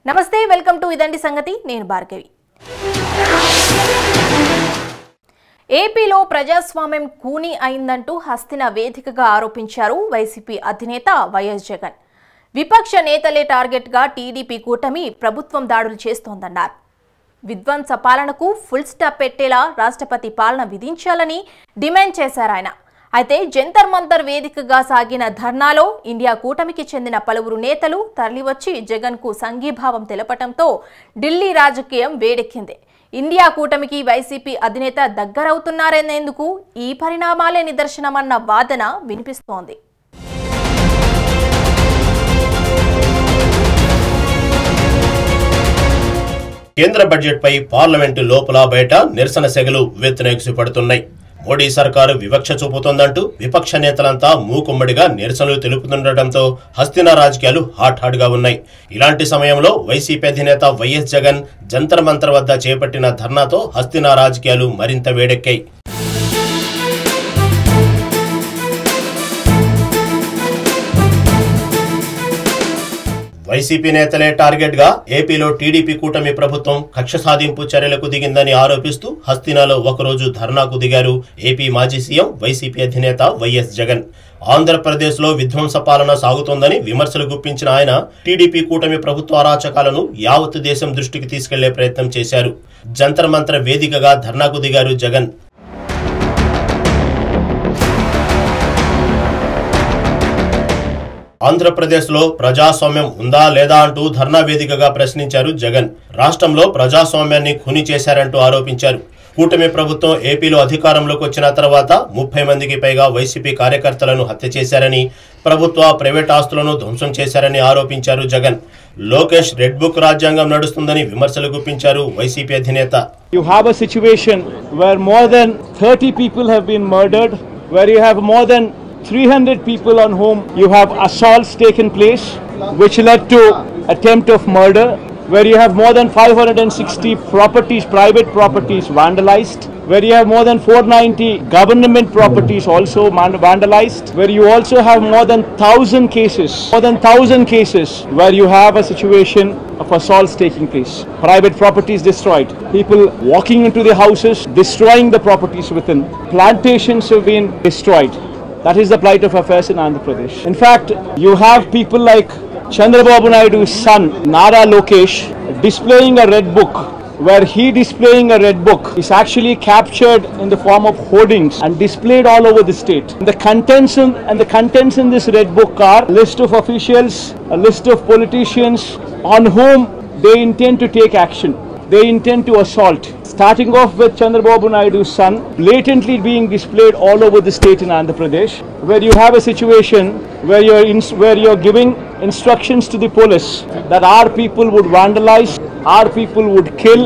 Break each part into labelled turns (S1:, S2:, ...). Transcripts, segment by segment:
S1: నమస్తే welcome to ఇదండి సంగతి నేను భార్గవి। ఏపీలో ప్రజాస్వామ్యం కూని అయిందంటూ హస్తిన వేదికగా ఆరోపించారు వైసీపీ అధినేత వైఎస్ జగన్। విపక్ష నేతలే టార్గెట్ గా టీడీపీ కూటమి ప్రభుత్వం దాడులు చేస్తోందన్నారు। విధ్వంస పాలనకు ఫుల్ స్టాప్ పెట్టేలా రాష్ట్రపతి పాలన విధించాలని డిమాండ్ చేశారు ఆయన। అయితే జంతర్ మంతర్ వేదికగా సాగిన ధర్నాలో ఇండియా కూటమికి చెందిన పలువురు నేతలు తరలివచ్చి జగన్ కు సంఘీభావం తెలపడంతో ఢిల్లీ రాజకీయం వేడెక్కింది। ఇండియా కూటమికి వైసీపీ అధినేత దగ్గరవుతున్నారనేందుకు ఈ పరిణామాలే నిదర్శనమన్న వాదన వినిపిస్తోంది।
S2: కేంద్ర బడ్జెట్ పై పార్లమెంటు లోపల బయట నిరసన సెగలు వెత్తునెగిసిపడుతున్నాయి। మోడీ సర్కారు వివక్ష చూపుతోందంటూ విపక్ష నేతలంతా మూకుమ్మడిగా నిరసనలు తెలుపుతుండటంతో హస్తిన రాజకీయాలు హాట్ గా ఉన్నాయి। ఇలాంటి సమయంలో వైసీపీ అధినేత వైఎస్ జగన్ జంతర్ మంతర్ వద్ద చేపట్టిన ధర్నాతో హస్తిన రాజకీయాలు మరింత వేడెక్కాయి। వైసీపీ నేతలే టార్గెట్ గా ఏపీలో టీడీపీ కూటమి ప్రభుత్వం కక్ష సాధింపు చర్యలకు దిగిందని ఆరోపిస్తూ హస్తినాలో ఒకరోజు ధర్నాకు దిగారు ఏపీ మాజీ సీఎం వైసీపీ అధినేత వైఎస్ జగన్। ఆంధ్రప్రదేశ్ లో విధ్వంస పాలన సాగుతోందని విమర్శలు గుప్పించిన ఆయన టీడీపీ కూటమి ప్రభుత్వ అరాచకాలను యావత్ దేశం దృష్టికి తీసుకెళ్లే ప్రయత్నం చేశారు। జంతర్ మంతర్ వేదికగా ధర్నాకు దిగారు జగన్। ఆంధ్రప్రదేశ్ లో ప్రజాస్వామ్యం ఉందా లేదా అంటూ ధర్నా వేదికగా ప్రశ్నించారు జగన్। రాష్ట్రంలో ప్రజాస్వామ్యాన్ని ఖూనీ చేశారంటూ ఆరోపించారు। కూటమి ప్రభుత్వం ఏపీలో అధికారంలోకి వచ్చిన తర్వాత 30 మందికి పైగా వైసీపీ కార్యకర్తలను హత్య చేశారని, ప్రభుత్వ ప్రైవేట్ ఆస్తులను ధ్వంసం చేశారని ఆరోపించారు జగన్। లోకేష్ రెడ్ బుక్ రాజ్యాంగం నడుస్తుందని విమర్శలు గుప్పించారు వైసీపీ అధినేత।
S3: You have a situation where more than 30 people have been murdered, where you have more than 300 people on whom you have assaults taken place, which led to attempt of murder, where you have more than 560 properties, private properties vandalized, where you have more than 490 government properties also vandalized, where you also have more than 1,000 cases where you have a situation of assaults taking place, private properties destroyed, people walking into the houses, destroying the properties within, plantations have been destroyed. That is the plight of affairs in Andhra Pradesh. In fact, you have people like Chandrababu Naidu's son, Nara Lokesh, displaying a red book, where he displaying a red book is actually captured in the form of hoardings and displayed all over the state. The contents in this red book are a list of officials, a list of politicians on whom they intend to take action. They intend to assault. Starting off with Chandrababu Naidu's son, blatantly being displayed all over the state in Andhra Pradesh, where you have a situation where you're giving instructions to the police that our people would vandalize, our people would kill,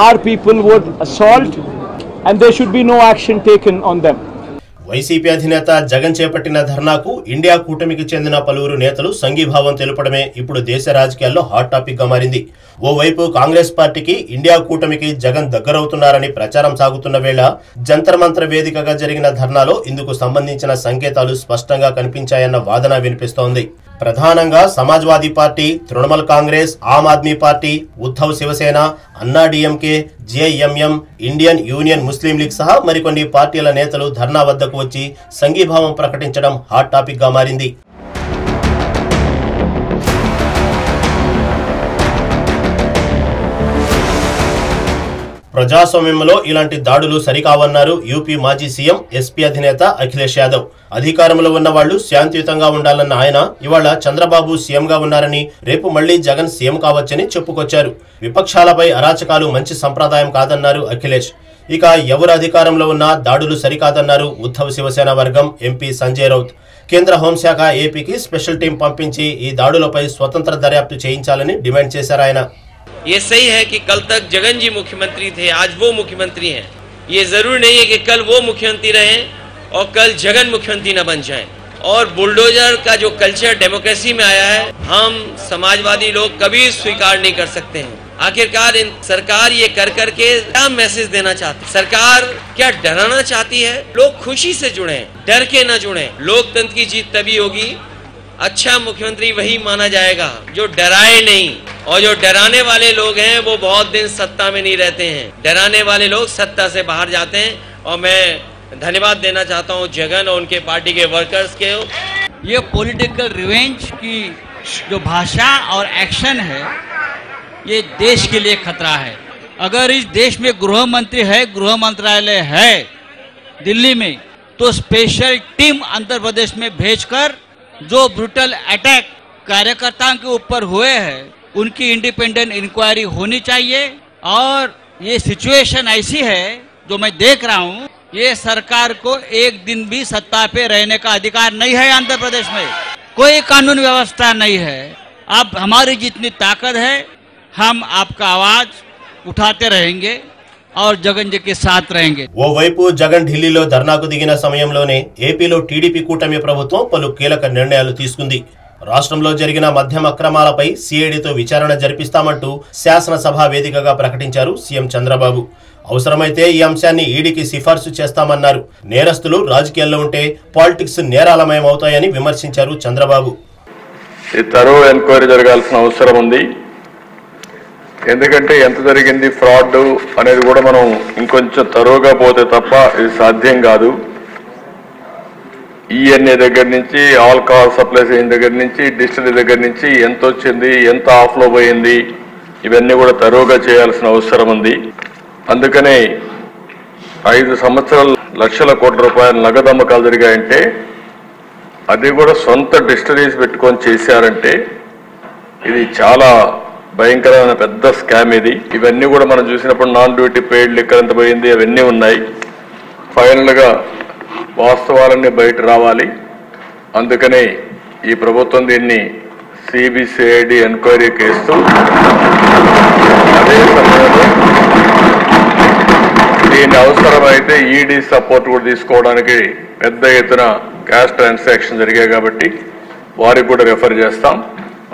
S3: our people would assault, and there should be no action taken on them.
S2: YCP అధినేత జగన్ చేపట్టిన ధర్నాకు India కూటమికి చెందిన పలువురు నేతలు సంఘీభావం తెలుపడమే ఇప్పుడు దేశ రాజకీయాల్లో హాట్ టాపిక్ గా మారింది। ఓవైపు కాంగ్రెస్ పార్టీకి ఇండియా కూటమికి జగన్ దగ్గరవుతున్నారని ప్రచారం సాగుతున్న వేళ జంతర్ మంతర్ వేదికగా జరిగిన ధర్నాలో ఇందుకు సంబంధించిన సంకేతాలు స్పష్టంగా కనిపించాయన్న వాదన వినిపిస్తోంది। ప్రధానంగా సమాజ్వాదీ పార్టీ, తృణమూల్ కాంగ్రెస్, ఆమ్ ఆద్మీ పార్టీ, ఉద్ధవ్ శివసేన, అన్నా డీఎంకే, జేఎంఎం, ఇండియన్ యూనియన్ ముస్లిం లీగ్ సహా మరికొన్ని పార్టీల నేతలు ధర్నా వద్దకు వచ్చి సంఘీభావం ప్రకటించడం హాట్ టాపిక్ గా మారింది। ప్రజాస్వామ్యంలో ఇలాంటి దాడులు సరికావన్నారు యూపీ మాజీ సీఎం ఎస్పీ అధినేత అఖిలేష్ యాదవ్। అధికారంలో ఉన్న వాళ్లు శాంతియుతంగా ఉండాలన్న ఆయన ఇవాళ చంద్రబాబు సీఎంగా ఉన్నారని, రేపు మళ్లీ జగన్ సీఎం కావచ్చని చెప్పుకొచ్చారు। విపక్షాలపై అరాచకాలు మంచి సంప్రదాయం కాదన్నారు అఖిలేష్। ఇక ఎవరు అధికారంలో ఉన్నా దాడులు సరికాదన్నారు ఉద్ధవ్ శివసేన వర్గం ఎంపీ సంజయ్ రౌత్। కేంద్ర హోంశాఖ ఏపీకి స్పెషల్ టీం పంపించి ఈ దాడులపై స్వతంత్ర దర్యాప్తు చేయించాలని డిమాండ్ చేశారు ఆయన।
S4: ये सही है कि कल तक जगन जी मुख्यमंत्री थे, आज वो मुख्यमंत्री हैं। ये जरूर नहीं है कि कल वो मुख्यमंत्री रहें और कल जगन मुख्यमंत्री न बन जाएं। और बुलडोजर का जो कल्चर डेमोक्रेसी में आया है, हम समाजवादी लोग कभी स्वीकार नहीं कर सकते हैं। आखिरकार सरकार ये कर करके क्या मैसेज देना चाहती है? सरकार क्या डराना चाहती है? लोग खुशी से जुड़े, डर के न जुड़े। लोकतंत्र की जीत तभी होगी, अच्छा मुख्यमंत्री वही माना जाएगा जो डराए नहीं, और जो डराने वाले लोग हैं वो बहुत दिन सत्ता में नहीं रहते हैं। डराने वाले लोग सत्ता से बाहर जाते हैं। और मैं धन्यवाद देना चाहता हूं जगन और उनके पार्टी के वर्कर्स के।
S5: ये पॉलिटिकल रिवेंज की जो भाषा और एक्शन है ये देश के लिए खतरा है। अगर इस देश में गृह मंत्री है, गृह मंत्रालय है दिल्ली में, तो स्पेशल टीम आंध्र प्रदेश में भेजकर जो ब्रूटल अटैक कार्यकर्ताओं के ऊपर हुए हैं उनकी इंडिपेंडेंट इंक्वायरी होनी चाहिए। और ये सिचुएशन ऐसी है जो मैं देख रहा हूँ, ये सरकार को एक दिन भी सत्ता पे रहने का अधिकार नहीं है। आंध्र प्रदेश में कोई कानून व्यवस्था नहीं है। अब हमारी जितनी ताकत है हम आपका आवाज उठाते रहेंगे और जगन जी के साथ रहेंगे।
S2: ఓవైపు జగన్ ఢిల్లీలో ధర్నాకు దిగిన సమయంలోనే ఏపీలో టీడీపీ కూటమి ప్రభుత్వం పలు కీలక నిర్ణయాలు తీసుకుంది. రాష్ట్రంలో జరిగిన మద్యం అక్రమాలపై సిఐడితో విచారణ జరిపిస్తామంటూ శాసనసభ వేదికగా ప్రకటించారు సీఎం చంద్రబాబు. అవసరమైతే ఈ అంశాన్ని ఈడీకి సిఫార్సు చేస్తామన్నారు. నేరస్తులు రాజకీయాల్లో ఉంటే పాలిటిక్స్ నేరాలమయం అవుతాయని విమర్శించారు చంద్రబాబు.
S6: ఈ తరువు ఎంక్వైరీ జరగాల్సిన అవసరం ఉంది. ఎందుకంటే ఎంత జరిగింది ఫ్రాడ్ అనేది కూడా మనం ఇంకొంచెం తరువుగా పోతే తప్ప ఇది సాధ్యం కాదు. ఈఎన్ఏ దగ్గర నుంచి ఆల్కహాల్ సప్లై చేయని దగ్గర నుంచి డిస్టిలరీ దగ్గర నుంచి ఎంత వచ్చింది, ఎంత ఆఫ్లో పోయింది, ఇవన్నీ కూడా తరువుగా చేయాల్సిన అవసరం ఉంది. అందుకనే 5 సంవత్సరాలు లక్షల కోట్ల రూపాయల నగదు అమ్మకాలు జరిగాయంటే అది కూడా సొంత డిస్టిలరీస్ పెట్టుకొని చేశారంటే ఇది చాలా భయంకరమైన పెద్ద స్కామ్ ఇది. ఇవన్నీ కూడా మనం చూసినప్పుడు నాన్ డ్యూటీ పెయిడ్ లిక్కర్ ఎంత పోయింది అవన్నీ ఉన్నాయి. ఫైనల్గా వాస్తవాలన్నీ బయట రావాలి. అందుకనే ఈ ప్రభుత్వం దీన్ని సిబిసిఐడి ఎంక్వైరీకి ఇస్తూ అదే సమయంలో దీని అవసరమైతే ఈడీ సపోర్ట్ కూడా తీసుకోవడానికి పెద్ద ఎత్తున క్యాష్ ట్రాన్సాక్షన్ జరిగాయి కాబట్టి వారికి కూడా రెఫర్ చేస్తాం.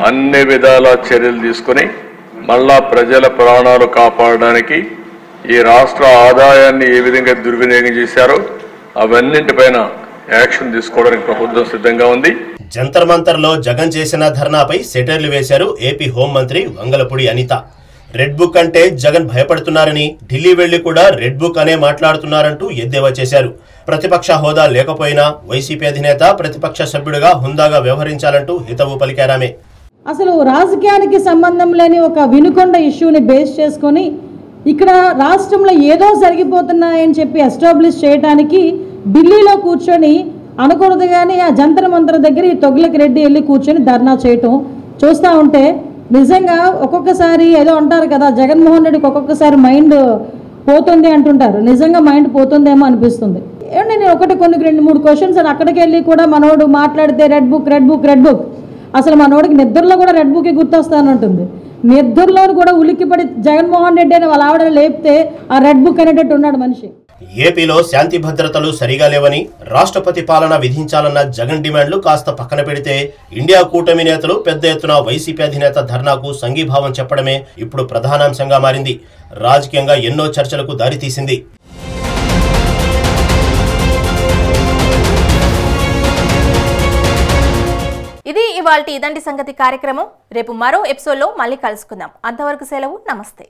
S6: అన్ని విధాల చర్యలు తీసుకుని మళ్ళా ప్రజల ప్రాణాలు కాపాడడానికి ఈ రాష్ట్ర ఆదాయాన్ని ఏ విధంగా దుర్వినియోగం చేశారో అవన్నింటిపైన యాక్షన్ తీసుకోవడానికి ప్రభుత్వం సిద్ధంగా ఉంది.
S2: జంతర్ మంతర్ లో జగన్ చేసిన ధర్నాపై సెటర్లు వేశారు ఏపీ హోంమంత్రి వంగలపూడి అనిత. రెడ్ బుక్ అంటే జగన్ భయపడుతున్నారని, ఢిల్లీ వెళ్లి కూడా రెడ్ బుక్ అనే మాట్లాడుతున్నారంటూ ఎద్దేవా చేశారు. ప్రతిపక్ష హోదా లేకపోయినా వైసీపీ అధినేత ప్రతిపక్ష సభ్యుడిగా హుందాగా వ్యవహరించాలంటూ హితవు పలికారామే.
S7: అసలు రాజకీయానికి సంబంధం లేని ఒక వినుకొండ ఇష్యూని బేస్ చేసుకొని ఇక్కడ రాష్ట్రంలో ఏదో జరిగిపోతున్నాయని చెప్పి ఎస్టాబ్లిష్ చేయడానికి ఢిల్లీలో కూర్చొని అనకూడదు కానీ ఆ జంతర్ మంతర్ దగ్గర ఈ తొగ్లకి రెడ్డి వెళ్ళి కూర్చొని ధర్నా చేయటం చూస్తూ ఉంటే నిజంగా ఒక్కొక్కసారి ఏదో అంటారు కదా, జగన్మోహన్ రెడ్డికి ఒక్కొక్కసారి మైండ్ పోతుంది అంటుంటారు. నిజంగా మైండ్ పోతుందేమో అనిపిస్తుంది. ఏమంటే నేను కొన్ని 2-3 క్వశ్చన్స్ అక్కడికి వెళ్ళి కూడా మనోడు మాట్లాడితే red book red book red book, అసలు మనోడికి నిద్రలో కూడా రెడ్ బుక్ గుర్తొస్తానంటుంది. నిద్రలో కూడా ఉలిక్కిపడి జగన్మోహన్ రెడ్డి అని వాళ్ళ ఆవిడ లేపితే ఆ రెడ్ బుక్ అనేటట్టు ఉన్నాడు మనిషి.
S2: ఏపీలో శాంతి భద్రతలు సరిగా లేవని రాష్ట్రపతి పాలన విధించాలన్న జగన్ డిమాండ్లు కాస్త పక్కన పెడితే ఇండియా కూటమి నేతలు పెద్ద ఎత్తున వైసీపీ అధినేత ధర్నాకు సంఘీభావం చెప్పడమే ఇప్పుడు ప్రధానాంశంగా మారింది. రాజకీయంగా ఎన్నో చర్చలకు దారితీసింది.
S1: ఇది ఇవాల్టి ఇదంటి సంగతి కార్యక్రమం. రేపు మరో ఎపిసోడ్లో మళ్ళీ కలుసుకుందాం. అంతవరకు సెలవు. నమస్తే.